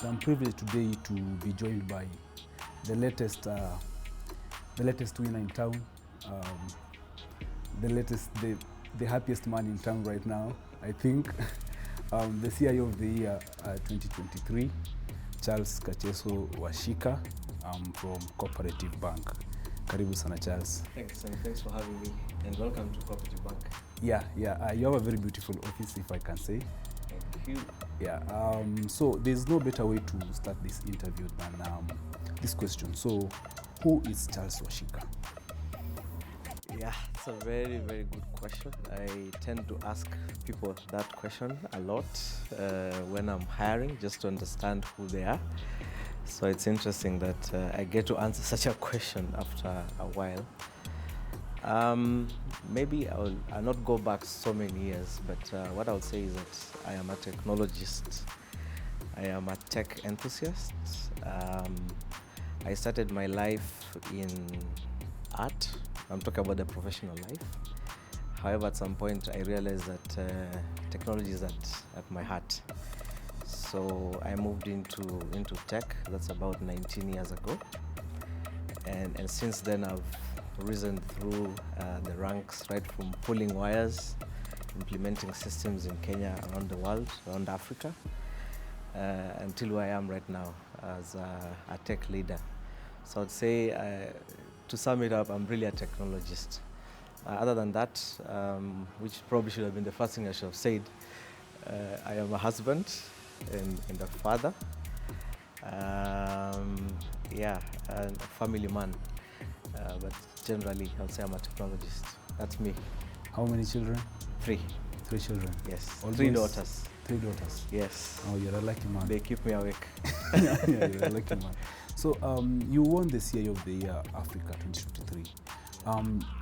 So I'm privileged today to be joined by the latest winner in town, the happiest man in town right now, I think, the CIO of the year 2023, Charles Washika, from Cooperative Bank. Karibu sana, Charles. Thanks, and thanks for having me, and welcome to Cooperative Bank. Yeah, you have a very beautiful office, if I can say. Thank you. Yeah, so there's no better way to start this interview than this question. So, who is Charles Washika? Yeah, it's a very, very good question. I tend to ask people that question a lot when I'm hiring, just to understand who they are. So it's interesting that I get to answer such a question after a while. Maybe I'll not go back so many years, but what I'll say is that I am a technologist. I am a tech enthusiast. I started my life in art. I'm talking about the professional life. However, at some point I realized that technology is at my heart. So I moved into tech. That's about 19 years ago. And since then I've risen through the ranks, right from pulling wires, implementing systems in Kenya, around the world, around Africa, until where I am right now as a tech leader. So I'd say, to sum it up, I'm really a technologist. Other than that, which probably should have been the first thing I should have said, I am a husband and a father, and a family man. But generally, I'll say I'm a technologist. That's me. How many children? 3. 3 children. Yes. Always 3 daughters. 3 daughters. Yes. Oh, you're a lucky man. They keep me awake. Yeah, you're a lucky man. So you won the CIO of the Year Africa 2023.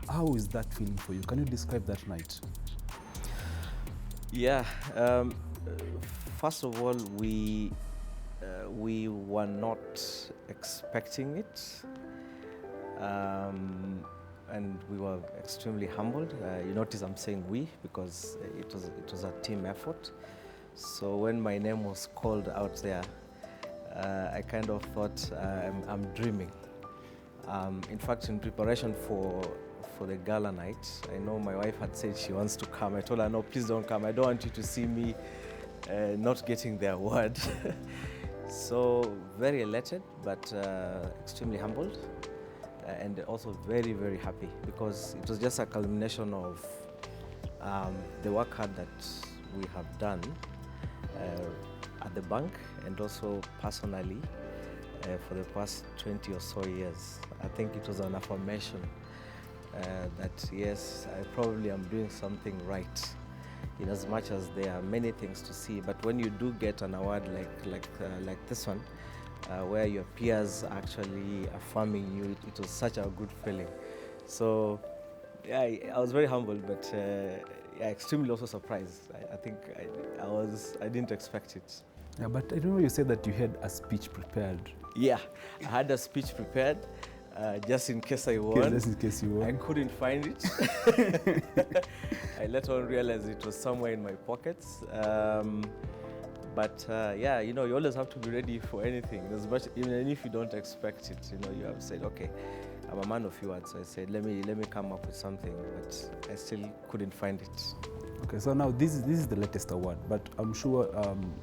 How is that feeling for you? Can you describe that night? Yeah. First of all, we were not expecting it. And we were extremely humbled. You notice I'm saying we because it was a team effort. So when my name was called out there, I kind of thought I'm dreaming. In fact, in preparation for the gala night, I know my wife had said she wants to come. I told her, no, please don't come. I don't want you to see me not getting the award. So very elated, but extremely humbled. And also very, very happy because it was just a culmination of the work hard that we have done at the bank and also personally for the past 20 or so years. I think it was an affirmation that yes, I probably am doing something right, in as much as there are many things to see. But when you do get an award like this one, where your peers actually affirming you, it was such a good feeling. So yeah, I was very humbled, but extremely also surprised. I think I didn't expect it. Yeah, but I don't know, you said that you had a speech prepared. Yeah, I had a speech prepared just in case I won. Just in case you won. I couldn't find it. I later on realized it was somewhere in my pockets. But you always have to be ready for anything. Even if you don't expect it, you have said, okay, I'm a man of few words. So I said, let me come up with something, but I still couldn't find it. Okay, so now this is the latest award, but I'm sure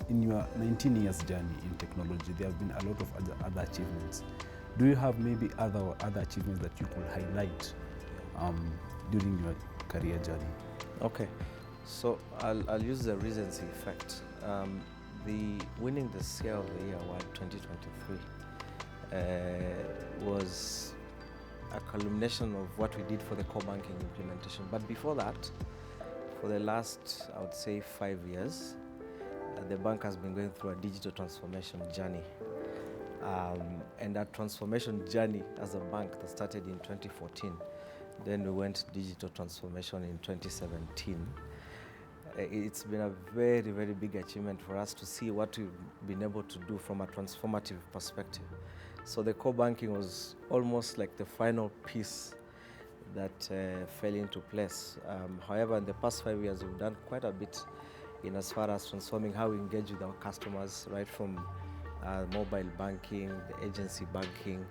in your 19 years journey in technology, there have been a lot of other achievements. Do you have maybe other achievements that you could highlight during your career journey? Okay, so I'll use the recency effect. Winning the CIO of the Year Award 2023 was a culmination of what we did for the core banking implementation. But before that, for the last, I would say, 5 years, the bank has been going through a digital transformation journey. And that transformation journey as a bank that started in 2014, then we went digital transformation in 2017. It's been a very, very big achievement for us to see what we've been able to do from a transformative perspective. So the core banking was almost like the final piece that fell into place. However, in the past 5 years, we've done quite a bit in as far as transforming how we engage with our customers, right from mobile banking, the agency banking,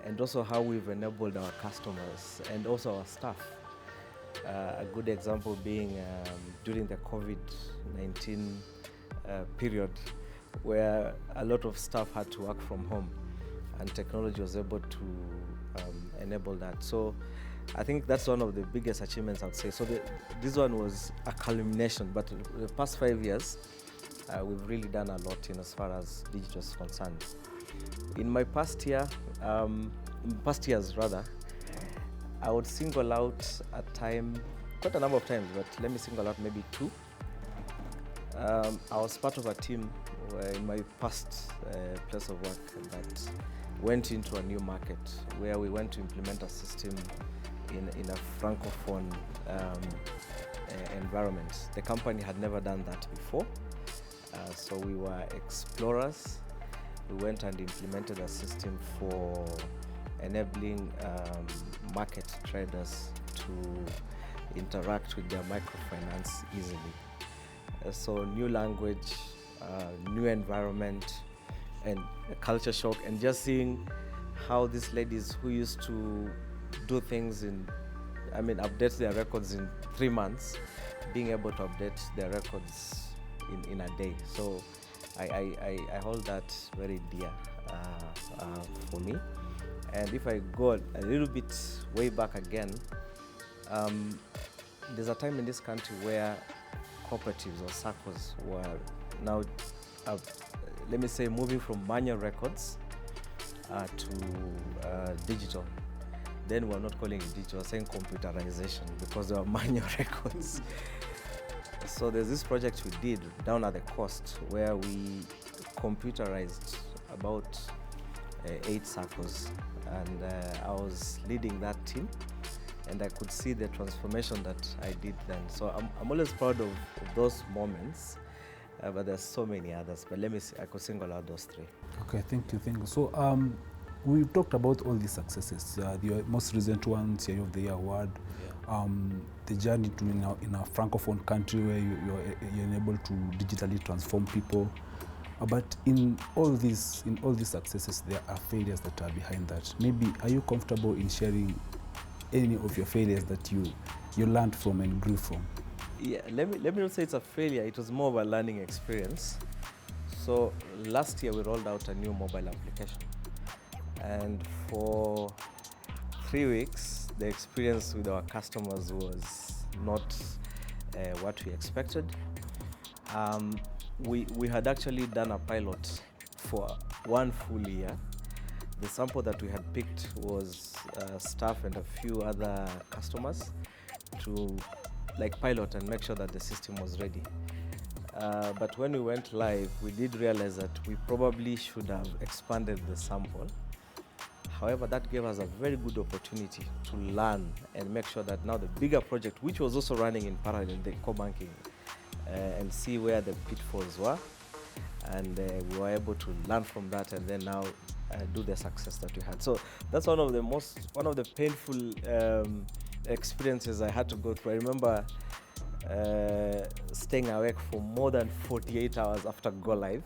and also how we've enabled our customers and also our staff. A good example being during the COVID-19 period, where a lot of staff had to work from home, and technology was able to enable that. So I think that's one of the biggest achievements, I'd say. So this one was a culmination, but the past 5 years, we've really done a lot as far as digital is concerned. In my past years, I would single out a time, quite a number of times, but let me single out maybe two. I was part of a team in my past place of work that went into a new market where we went to implement a system in a francophone environment. The company had never done that before, so we were explorers. We went and implemented a system for enabling market traders to interact with their microfinance easily. So new language, new environment, and a culture shock, and just seeing how these ladies who used to do things update their records in 3 months, being able to update their records in a day. So I hold that very dear for me. And if I go a little bit way back again, there's a time in this country where cooperatives or SACCOs were now, let me say, moving from manual records to digital. Then we're not calling it digital, we're saying computerization, because they were manual records. So there's this project we did down at the coast where we computerized about 8 SACCOs, and I was leading that team, and I could see the transformation that I did then. So I'm always proud of those moments, but there's so many others. But let me see, I could single out those 3. Okay, thank you. So we've talked about all these successes, the most recent ones, CEO of the Year award, the journey to in a francophone country where you're able to digitally transform people. But in all these successes, there are failures that are behind that. Maybe are you comfortable in sharing any of your failures that you learned from and grew from? Yeah, let me not say it's a failure. It was more of a learning experience. So last year we rolled out a new mobile application, and for 3 weeks the experience with our customers was not what we expected. We had actually done a pilot for 1 full year. The sample that we had picked was staff and a few other customers to pilot and make sure that the system was ready. But when we went live, we did realize that we probably should have expanded the sample. However, that gave us a very good opportunity to learn and make sure that now the bigger project, which was also running in parallel, the core banking, and see where the pitfalls were, and we were able to learn from that, and then now do the success that we had. So that's one of the painful experiences I had to go through. I remember staying awake for more than 48 hours after go live,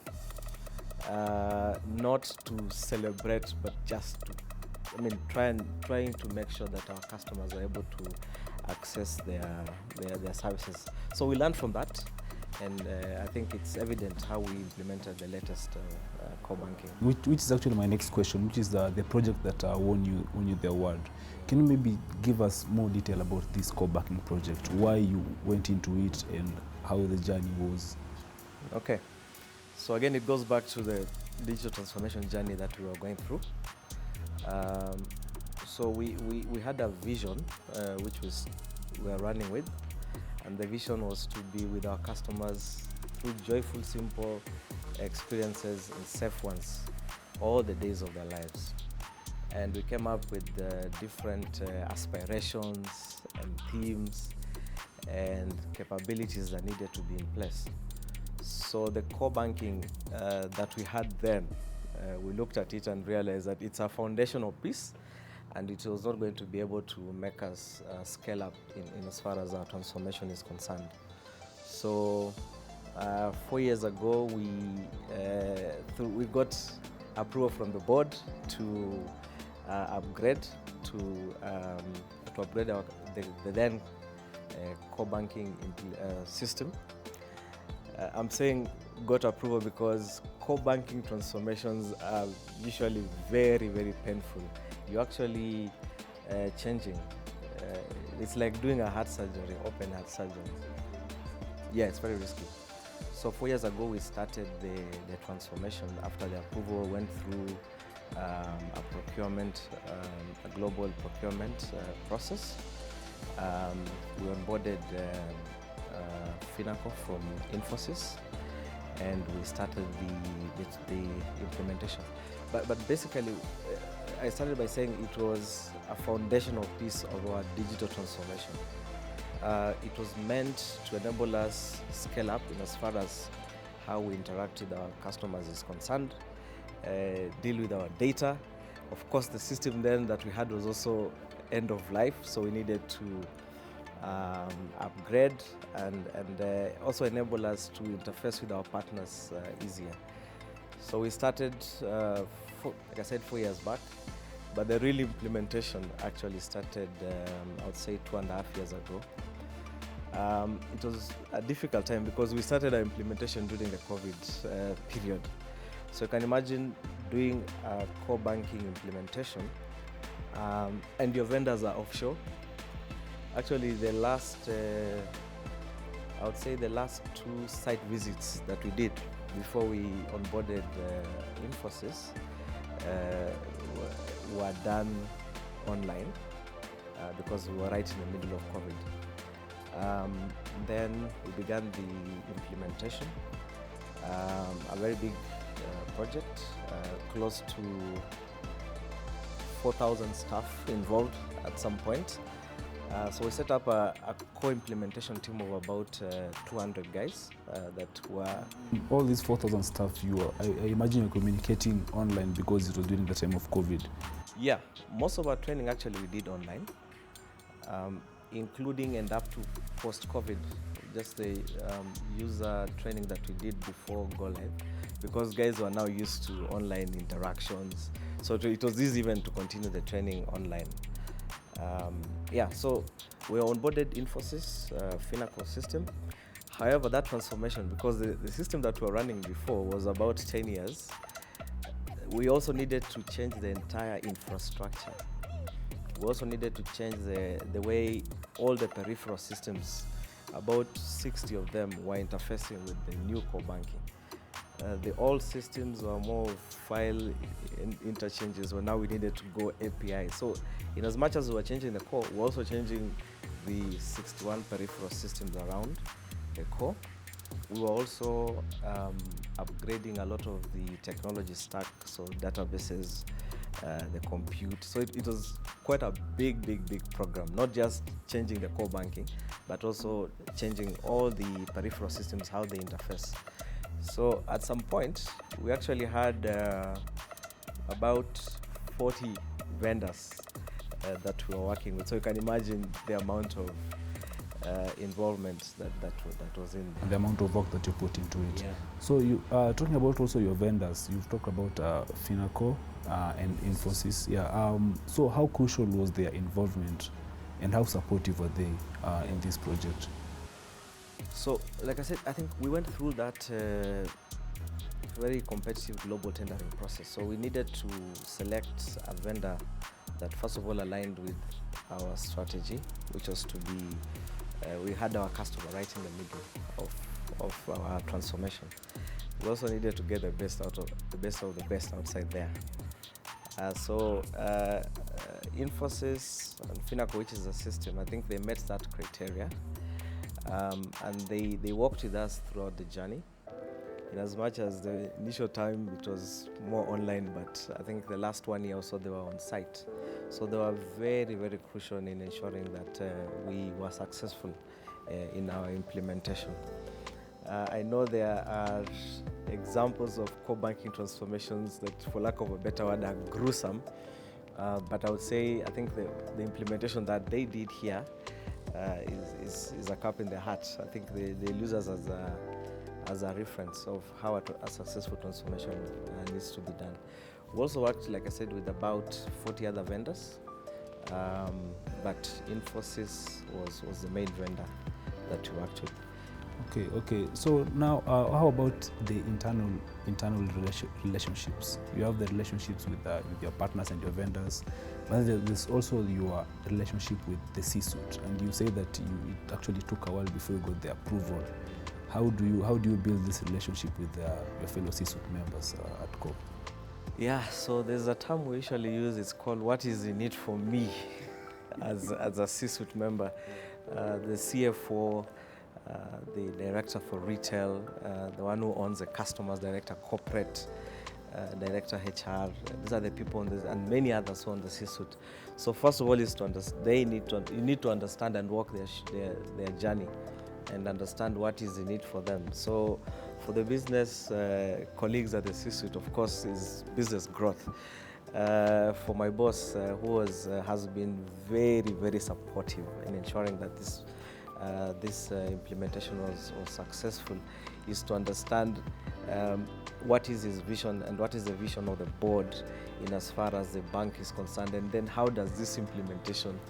not to celebrate, but just to, trying to make sure that our customers are able to access their services. So we learned from that, and I think it's evident how we implemented the latest core banking. Which is actually my next question, which is the project that won you the award. Can you maybe give us more detail about this core banking project, why you went into it and how the journey was? Okay, so again, it goes back to the digital transformation journey that we were going through. So we had a vision which we were running with, and the vision was to be with our customers through joyful, simple experiences and safe ones all the days of their lives. And we came up with different aspirations and themes and capabilities that needed to be in place. So the core banking that we had then, we looked at it and realized that it's a foundational piece, and it was not going to be able to make us scale up in as far as our transformation is concerned. So 4 years ago, we got approval from the board to upgrade to upgrade the then core banking system. I'm saying got approval because core banking transformations are usually very, very painful. You're actually changing. It's like doing a heart surgery, open heart surgery. Yeah, it's very risky. So 4 years ago, we started the transformation. After the approval, went through a procurement, a global procurement process. We onboarded Finaco from Infosys, and we started the implementation. But basically, I started by saying it was a foundational piece of our digital transformation. It was meant to enable us scale up in as far as how we interact with our customers is concerned, deal with our data. Of course, the system then that we had was also end of life, so we needed to upgrade and also enable us to interface with our partners easier. So we started, like I said, 4 years back, but the real implementation actually started, I would say, 2.5 years ago. It was a difficult time because we started our implementation during the COVID period. So you can imagine doing a core banking implementation and your vendors are offshore. Actually, the last, I would say the last 2 site visits that we did before we onboarded Infosys were done online because we were right in the middle of COVID. Then we began the implementation, a very big project, close to 4,000 staff involved at some point. So we set up a co-implementation team of about 200 guys that were... All these 4,000 staff, I imagine you're communicating online because it was during the time of COVID. Yeah, most of our training actually we did online, including and up to post-COVID, just the user training that we did before go live, because guys were now used to online interactions. So it was easy even to continue the training online. So we onboarded Infosys Finaco system. However, that transformation, because the system that we were running before was about 10 years, we also needed to change the entire infrastructure. We also needed to change the way all the peripheral systems, about 60 of them, were interfacing with the new core banking. The old systems were more file interchanges, but now we needed to go API. So in as much as we were changing the core, we're also changing the 61 peripheral systems around the core. We were also upgrading a lot of the technology stack, so databases, the compute. So it was quite a big program, not just changing the core banking, but also changing all the peripheral systems, how they interface. So at some point, we actually had about 40 vendors that we were working with. So you can imagine the amount of involvement that was in there. And the amount of work that you put into it. Yeah. So you talking about also your vendors, you've talked about Finaco and Infosys. Yeah. So how crucial was their involvement and how supportive were they in this project? So, like I said, I think we went through that very competitive global tendering process. So we needed to select a vendor that first of all aligned with our strategy, which was to be, we had our customer right in the middle of our transformation. We also needed to get the best of the best outside there. Infosys and Finaco, which is a system, I think they met that criteria. And they worked with us throughout the journey. In as much as the initial time it was more online, but I think the last 1 year or so they were on site. So they were very crucial in ensuring that we were successful in our implementation. I know there are examples of core banking transformations that, for lack of a better word, are gruesome. But I would say, I think the implementation that they did here is a cup in their hat. I think they use us as as a reference of how a successful transformation needs to be done. We also worked, like I said, with about 40 other vendors, but Infosys was the main vendor that we worked with. Okay. So now, how about the internal relationships? You have the relationships with your partners and your vendors, but there's also your relationship with the C-suite. And you say that it actually took a while before you got the approval. How do you build this relationship with your fellow C-suite members at Coop? Yeah, so there's a term we usually use. It's called "What is in it for me?" as a C-suite member, the CFO. The director for retail, the one who owns the customers, director corporate, director HR. These are the people and many others who on the C-suite. So first of all is you need to understand and walk their journey and understand what is in it for them. So for the business colleagues at the C-suite, of course, is business growth. For my boss, who has been very, very supportive in ensuring that this implementation was successful, is to understand what is his vision and what is the vision of the board in as far as the bank is concerned, and then how does this implementation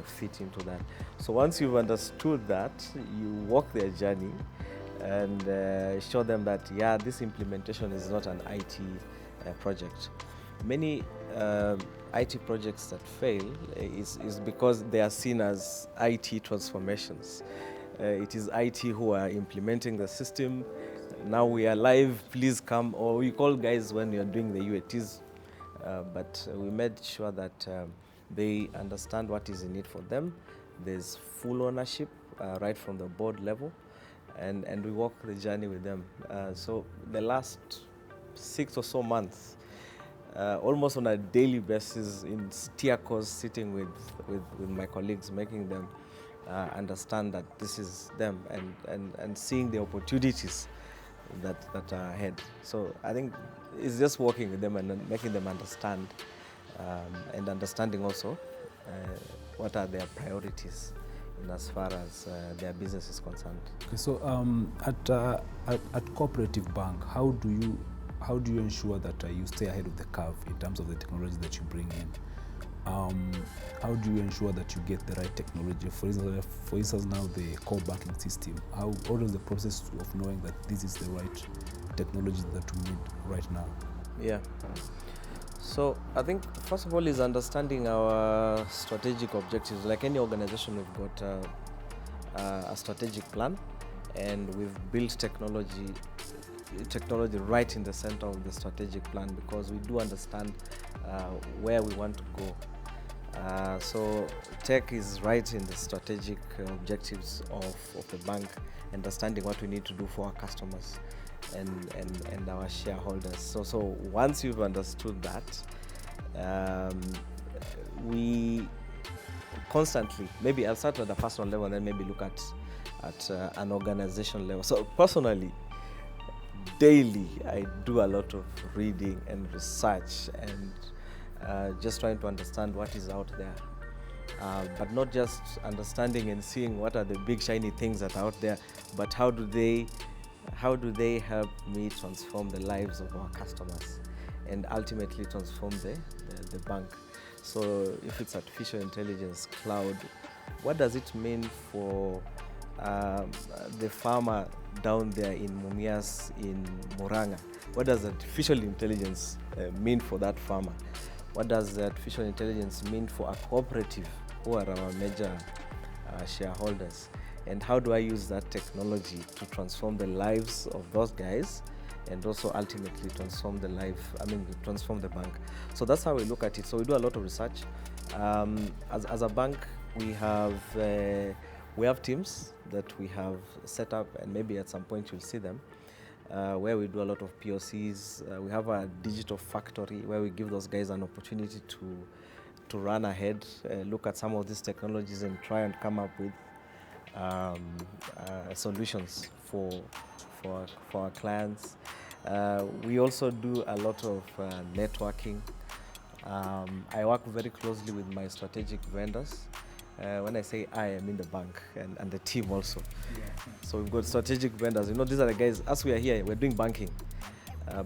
fit into that. So once you've understood that, you walk their journey and show them that, yeah, this implementation is not an IT project. Many IT projects that fail is because they are seen as IT transformations. It is IT who are implementing the system. Now we are live, please come, or we call guys when you're doing the UATs. But we made sure that they understand what is in it for them. There's full ownership right from the board level, and we walk the journey with them. So the last 6 or so months, almost on a daily basis in steer course, sitting with my colleagues, making them understand that this is them and seeing the opportunities that are ahead. So I think it's just working with them and making them understand and understanding also what are their priorities in as far as their business is concerned. Okay, so at Cooperative Bank, how do you ensure that you stay ahead of the curve in terms of the technology that you bring in? How do you ensure that you get the right technology? For instance, now the core banking system. What is the process of knowing that this is the right technology that we need right now? Yeah. So I think first of all is understanding our strategic objectives. Like any organization, we've got a strategic plan, and we've built technology right in the center of the strategic plan, because we do understand where we want to go. So tech is right in the strategic objectives of the bank, understanding what we need to do for our customers and our shareholders. So once you've understood that, we constantly, maybe I'll start at the personal level and then maybe look at an organization level. So personally, daily I do a lot of reading and research and just trying to understand what is out there, but not just understanding and seeing what are the big shiny things that are out there, but how do they help me transform the lives of our customers and ultimately transform the bank. So if it's artificial intelligence, cloud, what does it mean for the farmer down there in Mumias in Murang'a? What does artificial intelligence mean for that farmer? What does artificial intelligence mean for a cooperative who are our major shareholders? And how do I use that technology to transform the lives of those guys and also ultimately transform the bank? So that's how we look at it. So we do a lot of research. As a bank, we have teams that we have set up, and maybe at some point you'll see them, where we do a lot of POCs. We have a digital factory where we give those guys an opportunity to run ahead, look at some of these technologies and try and come up with solutions for our clients. We also do a lot of networking. I work very closely with my strategic vendors When I say I mean the bank and the team also. So we've got strategic vendors. These are the guys, as we are here, we're doing banking.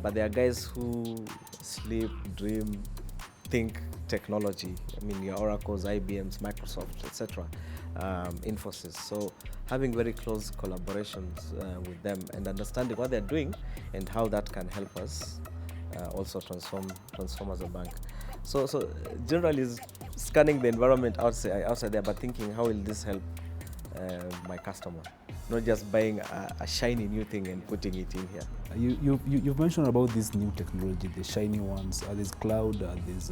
But there are guys who sleep, dream, think technology. I mean, your Oracles, IBMs, Microsoft, etc., Infosys. So having very close collaborations with them and understanding what they're doing and how that can help us also transform as a bank. So generally is scanning the environment outside there, but thinking how will this help my customer, not just buying a shiny new thing and putting it in here. You've mentioned about this new technology, the shiny ones. There's cloud, there's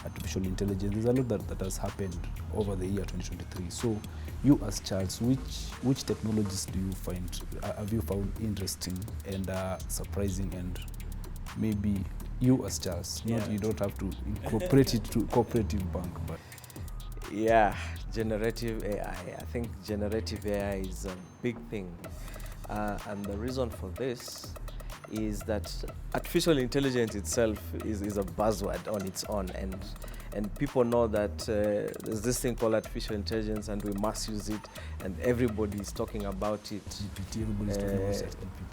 artificial intelligence. There's a lot that has happened over the year 2023. So you as Charles, which technologies do you have you found interesting and surprising, and maybe you as Charles, you don't have to incorporate it to Cooperative Bank, but generative AI. I think generative AI is a big thing, and the reason for this is that artificial intelligence itself is a buzzword on its own, and people know that there's this thing called artificial intelligence and we must use it, and everybody is talking about it.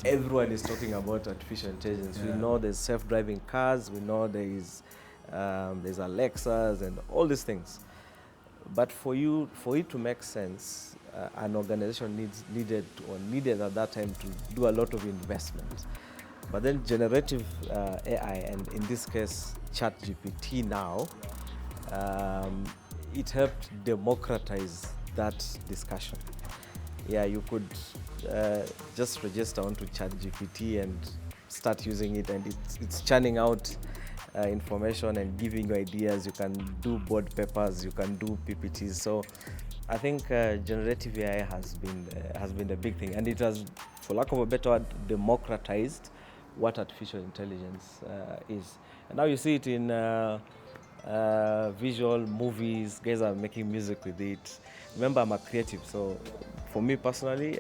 Everyone is talking about artificial intelligence. We know there's self-driving cars, we know there's Alexas and all these things. But for it to make sense, an organization needed at that time to do a lot of investment. But then generative AI, and in this case ChatGPT now, it helped democratize that discussion. You could just register onto ChatGPT and start using it, and it's churning out information and giving you ideas. You can do board papers, you can do PPTs. So I think generative AI has been a big thing, and it has, for lack of a better word, democratized what artificial intelligence is. And now you see it in visual movies. Guys are making music with it. Remember, I'm a creative, so for me personally,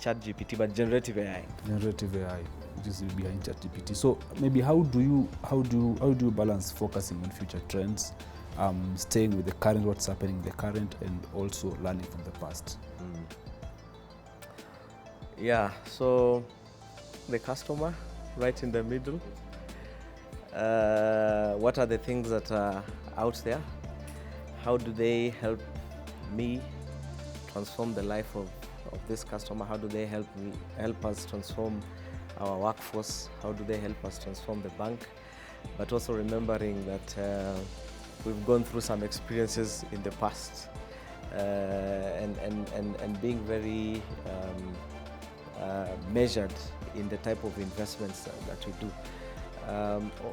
ChatGPT, but generative AI. Generative AI, which is behind ChatGPT. So maybe how do you balance focusing on future trends, staying with the current, what's happening in the current, and also learning from the past? So the customer, right in the middle. What are the things that are out there? How do they help me transform the life of this customer? How do they help us transform our workforce? How do they help us transform the bank? But also remembering that we've gone through some experiences in the past, and being very measured in the type of investments that we do.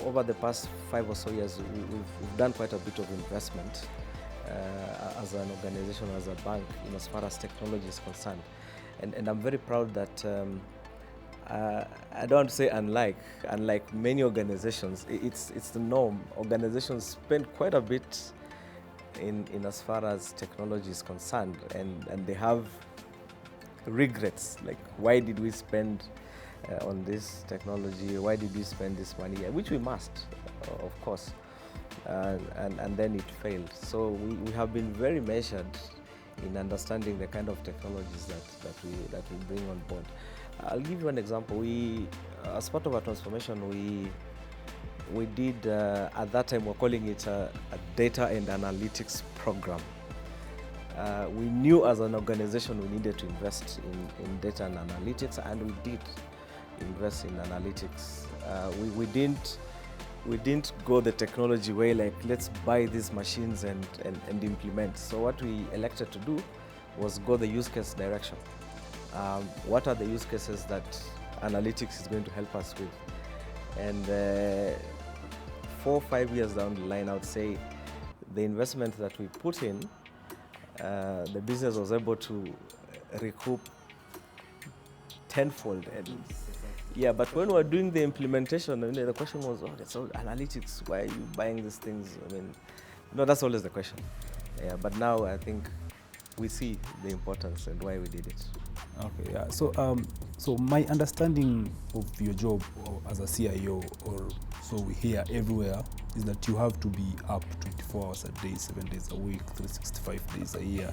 Over the past 5 or so years, we've done quite a bit of investment as an organization, as a bank, as far as technology is concerned. And I'm very proud that I don't want to say unlike many organizations, it's the norm. Organizations spend quite a bit in as far as technology is concerned, and they have regrets, like, why did we spend on this technology? Why did we spend this money? Which we must, of course, and then it failed. So we have been very measured in understanding the kind of technologies that we bring on board. I'll give you an example. We, as part of our transformation, we did at that time we're calling it a data and analytics program. We knew as an organization we needed to invest in data and analytics, and we did invest in analytics. We didn't go the technology way, like let's buy these machines and implement. So what we elected to do was go the use case direction. What are the use cases that analytics is going to help us with? And 4 or 5 years down the line, I would say the investment that we put in, the business was able to recoup tenfold. But when we were doing the implementation, the question was, so analytics, why are you buying these things? That's always the question. But now I think we see the importance and why we did it. Okay, yeah. So my understanding of your job as a CIO, or so we hear everywhere, is that you have to be up 24 hours a day, 7 days a week, 365 days a year.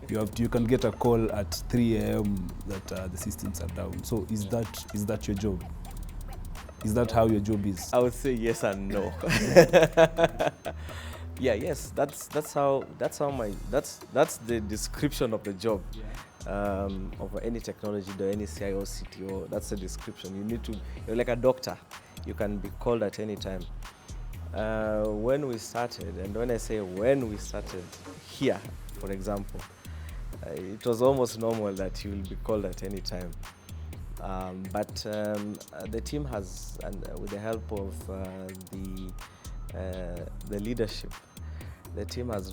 You can get a call at 3 a.m. that the systems are down. So is that your job? Is that how your job is? I would say yes and no. Yeah, yes, that's the description of the job. Of any technology or any CIO, CTO, that's the description. You're like a doctor. You can be called at any time. When we started, and when I say when we started here, for example, it was almost normal that you will be called at any time. But the team has, and with the help of the leadership, the team has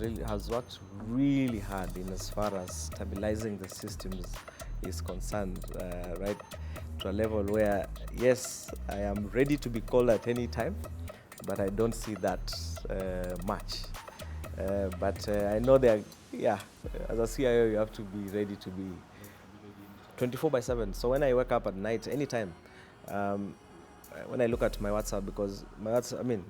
worked really hard in as far as stabilizing the systems is concerned, right to a level where, yes, I am ready to be called at any time, but I don't see that much. But I know that, yeah, as a CIO, you have to be ready to be 24/7. So when I wake up at night, anytime, when I look at my WhatsApp, because my WhatsApp,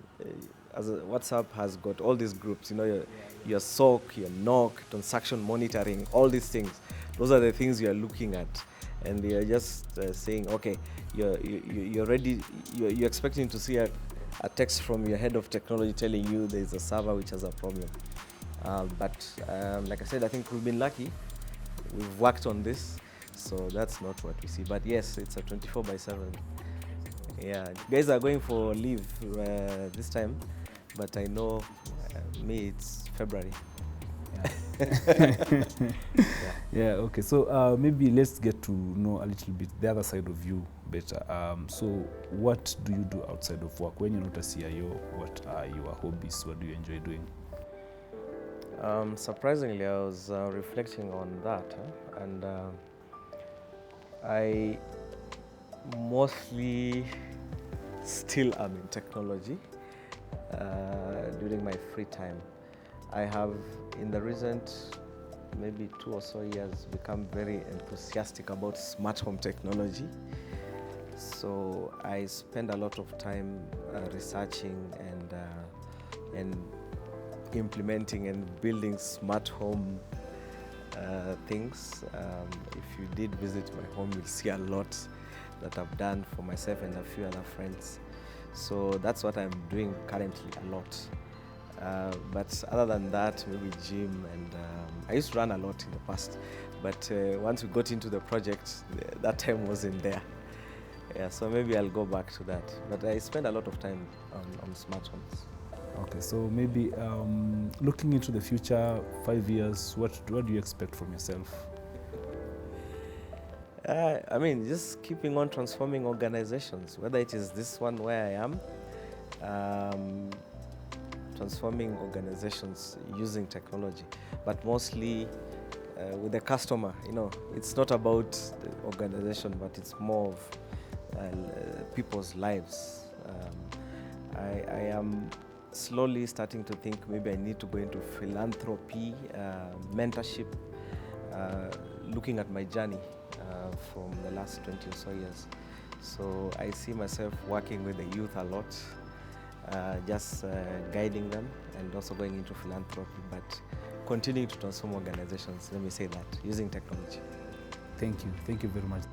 WhatsApp has got all these groups, your SOC, your NOC, transaction monitoring, all these things. Those are the things you are looking at, and they are just saying, okay, you're ready. You're expecting to see a text from your head of technology telling you there is a server which has a problem. But like I said, I think we've been lucky. We've worked on this, so that's not what we see. But yes, it's a 24/7. Yeah, guys are going for leave this time, but I know me, it's February. Yeah. Yeah, okay. So maybe let's get to know a little bit the other side of you better. So what do you do outside of work? When you're not a CIO, what are your hobbies? What do you enjoy doing? Surprisingly, I was reflecting on that, and I mostly still am in technology during my free time. I have, in the recent maybe 2 or so years, become very enthusiastic about smart home technology. So I spend a lot of time researching and implementing and building smart home things. If you did visit my home, you'll see a lot that I've done for myself and a few other friends. So that's what I'm doing currently a lot. But other than that, maybe gym, and I used to run a lot in the past. But once we got into the project, that time wasn't there. Yeah, so maybe I'll go back to that. But I spend a lot of time on smart homes. Okay, so maybe looking into the future, 5 years, what do you expect from yourself? Just keeping on transforming organizations, whether it is this one where I am, transforming organizations using technology, but mostly with the customer. It's not about the organization, but it's more of people's lives. I am slowly starting to think maybe I need to go into philanthropy, mentorship, looking at my journey from the last 20 or so years. So I see myself working with the youth a lot, just guiding them, and also going into philanthropy, but continuing to transform organizations, let me say that, using technology. Thank you very much.